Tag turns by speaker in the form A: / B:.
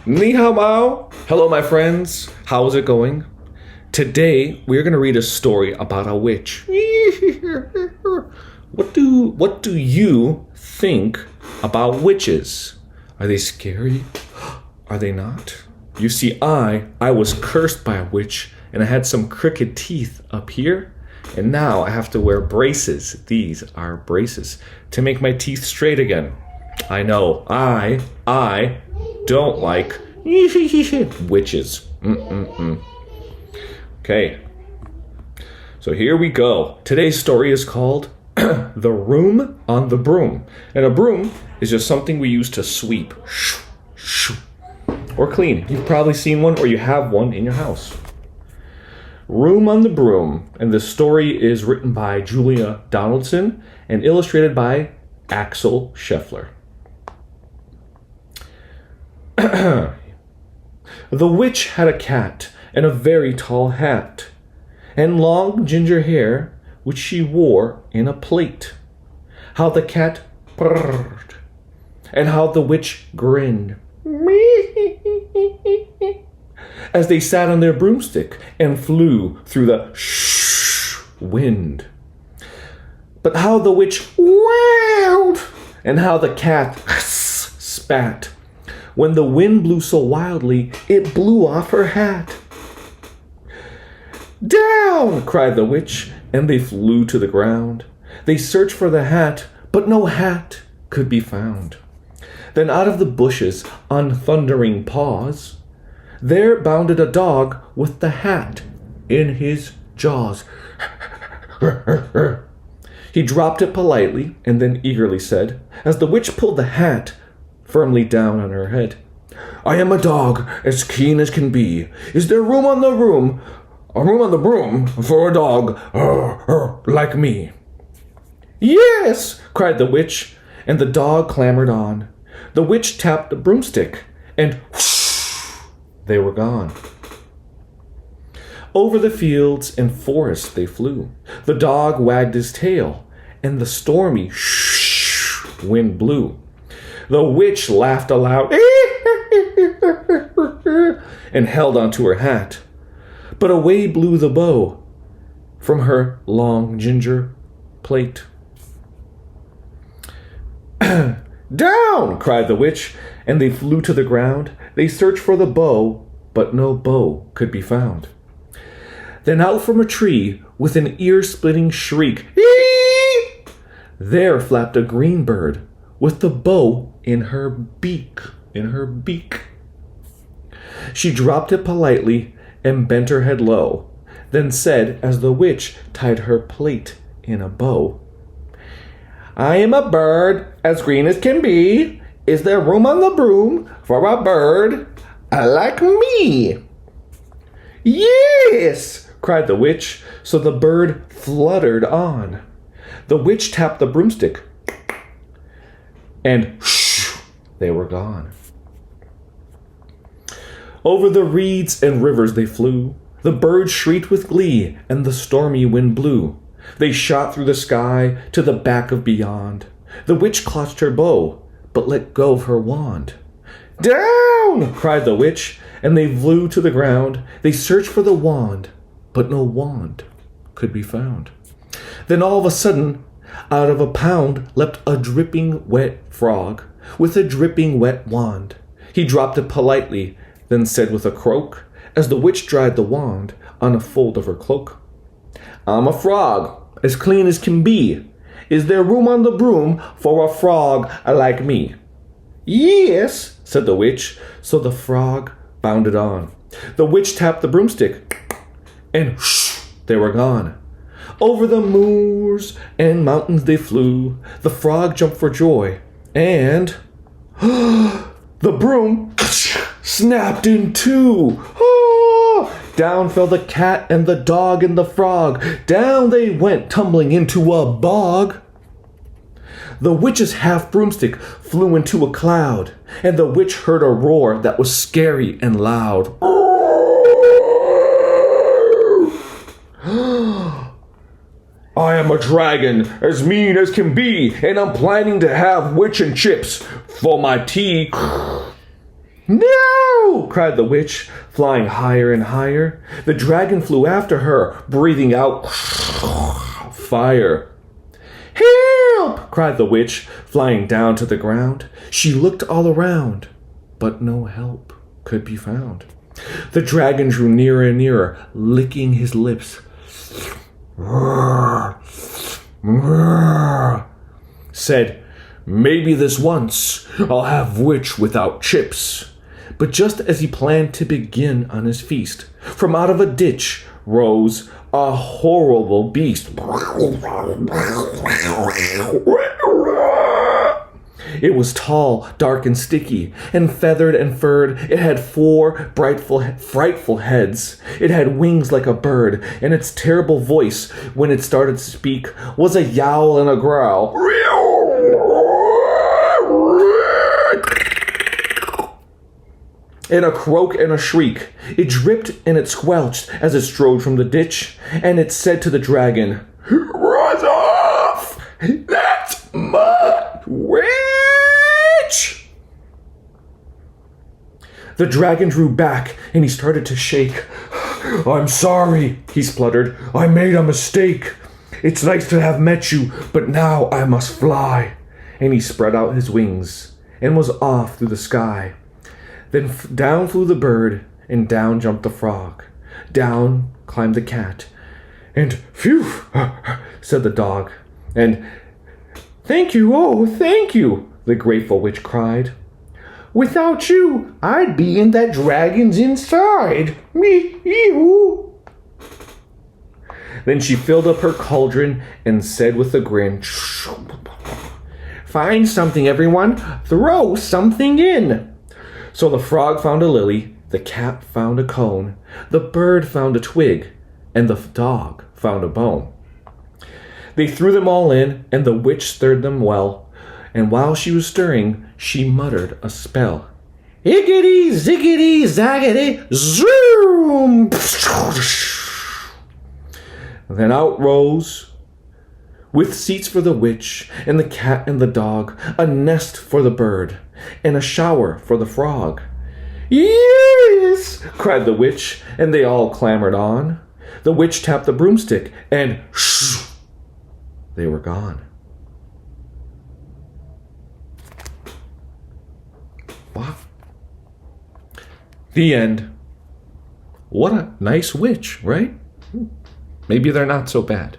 A: Ni hao mao. Hello, my friends. How's it going? Today, we're going to read a story about a witch. What do you think about witches? Are they scary? Are they not? You see, I was cursed by a witch, and I had some crooked teeth up here, and now I have to wear braces. These are braces to make my teeth straight again. I know, I don't like witches. Okay, so here we go. Today's story is called The Room on the Broom. And a broom is just something we use to sweep or clean. You've probably seen one or you have one in your house. Room on the Broom. And the story is written by Julia Donaldson and illustrated by Axel Scheffler. The witch had a cat and a very tall hat, and long ginger hair, which she wore in a plait. How the cat purred, and how the witch grinned, as they sat on their broomstick and flew through the wind. But how the witch wailed, and how the cat spat, when the wind blew so wildly it blew off her hat. "Down!" cried the witch, and they flew to the ground. They searched for the hat, but no hat could be found. Then out of the bushes, on thundering paws, there bounded a dog with the hat in his jaws. He dropped it politely and then eagerly said, as the witch pulled the hat firmly down on her head, "I am a dog as keen as can be. Is there room on the room? A room on the broom for a dog like me?" "Yes!" cried the witch, and the dog clambered on. The witch tapped the broomstick, and whoosh, they were gone. Over the fields and forests they flew. The dog wagged his tail, and the stormy wind blew. The witch laughed aloud and held onto her hat. But away blew the bow from her long ginger plait. "Down!" cried the witch, and they flew to the ground. They searched for the bow, but no bow could be found. Then out from a tree, with an ear-splitting shriek, there flapped a green bird with the bow in her beak. She dropped it politely and bent her head low, then said, as the witch tied her plait in a bow, "I am a bird as green as can be. Is there room on the broom for a bird like me?" "Yes!" cried the witch, so the bird fluttered on. The witch tapped the broomstick, and they were gone. Over the reeds and rivers they flew. The birds shrieked with glee, and the stormy wind blew. They shot through the sky to the back of beyond. The witch clutched her bow, but let go of her wand. "Down!" cried the witch, and they flew to the ground. They searched for the wand, but no wand could be found. Then all of a sudden, out of a pound leapt a dripping wet frog with a dripping wet wand. He dropped it politely, then said with a croak, as the witch dried the wand on a fold of her cloak, "I'm a frog, as clean as can be. Is there room on the broom for a frog like me?" "Yes," said the witch, so the frog bounded on. The witch tapped the broomstick, and they were gone. Over the moors and mountains they flew. The frog jumped for joy, and the broom snapped in two. Down fell the cat and the dog and the frog. Down they went tumbling into a bog. The witch's half broomstick flew into a cloud, and the witch heard a roar that was scary and loud. "I am a dragon, as mean as can be, and I'm planning to have witch and chips for my tea." "No!" cried the witch, flying higher and higher. The dragon flew after her, breathing out fire. "Help!" cried the witch, flying down to the ground. She looked all around, but no help could be found. The dragon drew nearer and nearer, licking his lips. Said, "Maybe this once I'll have witch without chips." But just as he planned to begin on his feast, from out of a ditch rose a horrible beast. It was tall, dark, and sticky, and feathered and furred. It had 4 frightful heads. It had wings like a bird, and its terrible voice, when it started to speak, was a yowl and a growl. And a croak and a shriek. It dripped and it squelched as it strode from the ditch, and it said to the dragon, "Run off! That's my witch!" The dragon drew back and he started to shake. "I'm sorry," he spluttered. "I made a mistake. It's nice to have met you, but now I must fly." And he spread out his wings and was off through the sky. Then down flew the bird, and down jumped the frog. Down climbed the cat, and "Phew!" said the dog. And "Thank you, oh, thank you," the grateful witch cried. "Without you, I'd be in that dragon's inside. Me-ee-oo." Then she filled up her cauldron and said with a grin, "Find something, everyone. Throw something in." So the frog found a lily, the cat found a cone, the bird found a twig, and the dog found a bone. They threw them all in, and the witch stirred them well, and while she was stirring, she muttered a spell. "Iggity, ziggity, zaggity, zoom!" Then out rose, with seats for the witch, and the cat and the dog, a nest for the bird, and a shower for the frog. "Yes!" cried the witch, and they all clambered on. The witch tapped the broomstick, and they were gone. Wow. The end. What a nice witch, right? Maybe they're not so bad.